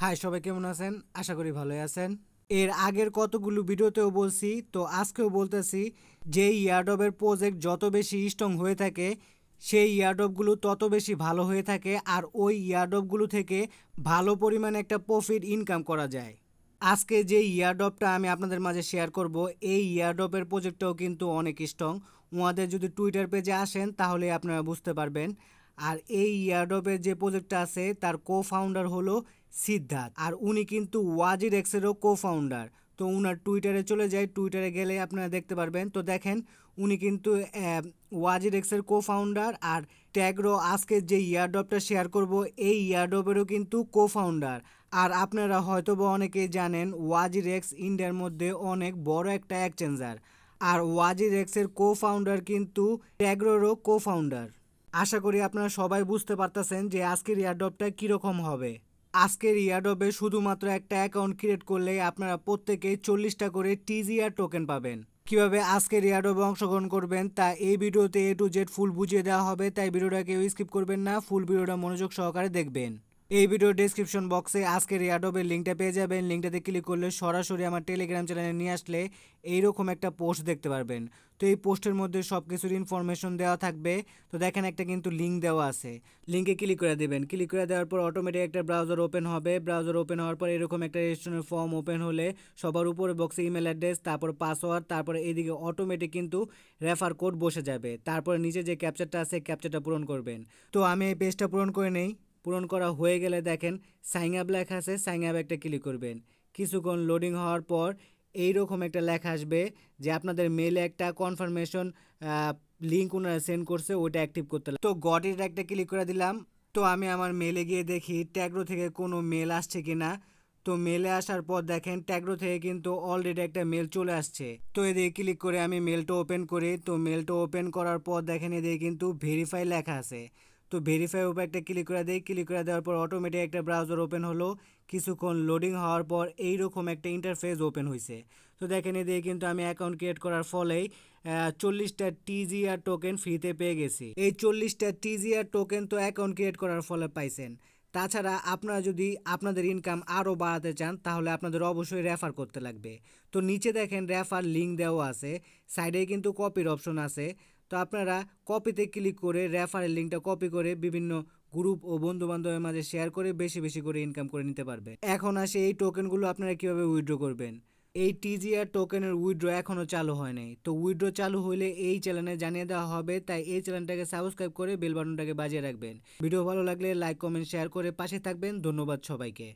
High, সবাই কেমন আছেন? আশা করি ভালোই আছেন। এর আগের কতগুলো ভিডিওতেও বলছি, তো আজকেও বলতেছি, যে ইয়ারড্রপের প্রজেক্ট যত বেশি স্ট্রং হয়ে থাকে সেই ইয়ারড্রপগুলো তত বেশি ভালো হয়ে থাকে, আর ওই ইয়ারড্রপগুলো থেকে ভালো পরিমাণে একটা প্রফিট ইনকাম করা যায়। আজকে যে ইয়ারড্রপটা আমি আপনাদের মাঝে শেয়ার করব, এই ইয়ারড্রপের প্রজেক্টটাও কিন্তু অনেক স্ট্রং। ওনাদের যদি টুইটার পেজে আসেন তাহলে আপনারা বুঝতে পারবেন। আর এই ইয়ারড্রপের যে প্রজেক্টটা আছে তার কো ফাউন্ডার হলো সিদ্ধার্থ, আর উনি কিন্তু ওয়াজিরএক্সেরও কো ফাউন্ডার। তো উনার টুইটারে চলে যায়, টুইটারে গেলে আপনারা দেখতে পারবেন। তো দেখেন, উনি কিন্তু ওয়াজিরএক্সের কো ফাউন্ডার, আর ট্যাগ্রো আজকে যে ইয়ারড্রপটা শেয়ার করব এই ইয়ারড্রপেরও কিন্তু কো ফাউন্ডার। আর আপনারা হয়তো বা অনেকেই জানেন ওয়াজিরএক্স ইন্ডিয়ার মধ্যে অনেক বড় একটা এক্সচেঞ্জার, আর ওয়াজিরএক্সের কো ফাউন্ডার কিন্তু ট্যাগ্রোরও কো ফাউন্ডার। আশা করি আপনারা সবাই বুঝতে পারতেছেন যে আজকের ইয়ারড্রপটা কীরকম হবে। আজকের ইয়ারড্রপে শুধুমাত্র একটা অ্যাকাউন্ট ক্রিয়েট করলেই আপনারা প্রত্যেকেই 40টা করে টিজিআর টোকেন পাবেন। কিভাবে আজকের ইয়ারড্রপে অংশগ্রহণ করবেন তা এই ভিডিওতে A to Z ফুল বুঝিয়ে দেওয়া হবে, তাই ভিডিওটা কেউ স্কিপ করবেন না, ফুল ভিডিওটা মনোযোগ সহকারে দেখবেন। এই ভিডিওর ডেসক্রিপশন বক্সে আজকের ইয়ারড্রপের লিঙ্কটা পেয়ে যাবেন। লিঙ্কটাতে ক্লিক করলে সরাসরি আমার টেলিগ্রাম চ্যানেলে নিয়ে আসলে এইরকম একটা পোস্ট দেখতে পারবেন। তো এই পোস্টের মধ্যে সব কিছুর ইনফরমেশন দেওয়া থাকবে। তো দেখেন, একটা কিন্তু লিঙ্ক দেওয়া আছে, লিঙ্কে ক্লিক করে দেবেন। ক্লিক করে দেওয়ার পর অটোমেটিক একটা ব্রাউজার ওপেন হবে। ব্রাউজার ওপেন হওয়ার পর এরকম একটা রেজিস্ট্রেশনের ফর্ম ওপেন হলে সবার উপরে বক্সে ইমেল অ্যাড্রেস, তারপর পাসওয়ার্ড, তারপরে এইদিকে অটোমেটিক কিন্তু রেফার কোড বসে যাবে। তারপরে নিচে যে ক্যাপচারটা আছে ক্যাপচারটা পূরণ করবেন। তো আমি এই পেজটা পূরণ করে নেই। পূরণ করা হয়ে গেলে দেখেন সাইন আপ লেখা আছে, সাইন আপ একটা ক্লিক করবেন। কিছুক্ষণ লোডিং হওয়ার পর এইরকম একটা লেখা আসবে যে আপনাদের মেলে একটা কনফার্মেশন লিঙ্ক ওনারা সেন্ড করছে, ওইটা অ্যাক্টিভ করতে হবে। তো গট ইট একটা ক্লিক করে দিলাম। তো আমি আমার মেলে গিয়ে দেখি ট্যাগ্রো থেকে কোনো মেল আসছে কিনা। তো মেলে আসার পর দেখেন ট্যাগ্রো থেকে কিন্তু অলরেডি একটা মেল চলে আসছে। তো এদিকে ক্লিক করে আমি মেলটা ওপেন করি। তো মেলটা ওপেন করার পর দেখেন এদিকে কিন্তু ভেরিফাই লেখা আছে। তো ভেরিফাই উপর একটা ক্লিক করে দিই। ক্লিক করে দেওয়ার পর অটোমেটিক একটা ব্রাউজার ওপেন হলো। কিছুক্ষণ লোডিং হওয়ার পর এইরকম একটা ইন্টারফেস ওপেন হয়েছে। তো দেখেন এদিকে কিন্তু আমি অ্যাকাউন্ট ক্রিয়েট করার ফলেই 40টা টিজিআর টোকেন ফ্রিতে পেয়ে গেছি। এই 40টা টিজিআর টোকেন তো অ্যাকাউন্ট ক্রিয়েট করার ফলে পাইছেন। তাছাড়া আপনারা যদি আপনাদের ইনকাম আরও বাড়াতে চান তাহলে আপনাদের অবশ্যই রেফার করতে লাগবে। তো নিচে দেখেন রেফার লিঙ্ক দেওয়া আছে, সাইডে কিন্তু কপির অপশন আছে। তো আপনারা কপিতে ক্লিক করে রেফারের লিঙ্কটা কপি করে বিভিন্ন গ্রুপ ও বন্ধু বান্ধবের মাঝে শেয়ার করে বেশি বেশি করে ইনকাম করে নিতে পারবে। এখন আসে এই টোকেনগুলো আপনারা কিভাবে উইথড্র করবেন। এই টিজিআর টোকেনের উইথড্র এখনও চালু হয় নাই। তো উইথড্র চালু হলে এই চ্যানেলে জানিয়ে দেওয়া হবে, তাই এই চ্যানেলটাকে সাবস্ক্রাইব করে বেল বাটনটাকে বাজিয়ে রাখবেন। ভিডিও ভালো লাগলে লাইক কমেন্ট শেয়ার করে পাশে থাকবেন। ধন্যবাদ সবাইকে।